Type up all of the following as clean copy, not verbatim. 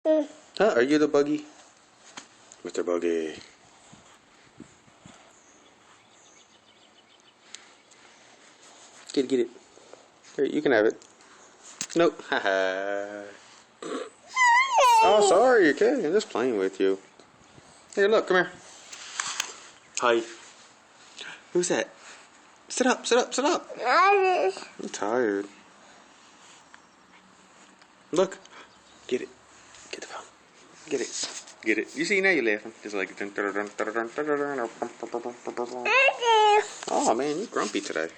Huh? Are you the buggy? Mr. Buggy. Get it. Here, you can have it. Nope. Haha. Oh, sorry. Okay, I'm just playing with you. Here, look. Come here. Hi. Who's that? Sit up. Sit up. Sit up. I'm tired. Look. Get it. Get the phone. Get it. Get it. You see, now you're laughing. Just like... Oh, man, you're grumpy today.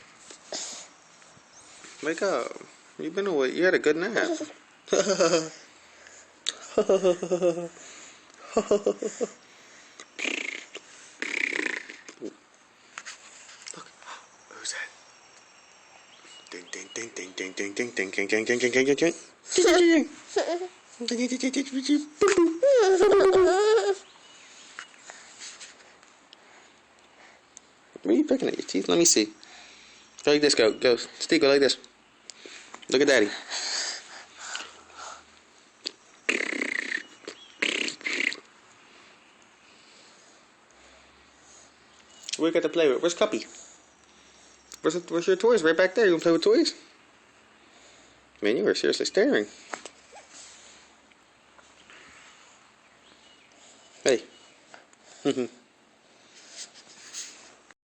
Wake up. You've been awake. You had a good nap. Look. Who's that? Ding, ding, ding, ding, ding, ding, ding, ding, ding, ding, ding, ding, ding, ding, ding. What are you picking at your teeth? Let me see. Go like this. Go. Steve, go like this. Look at Daddy. What we got to play with? Where's Cuppy? Where's your toys? Right back there. You want to play with toys? Man, you were seriously staring. Hey.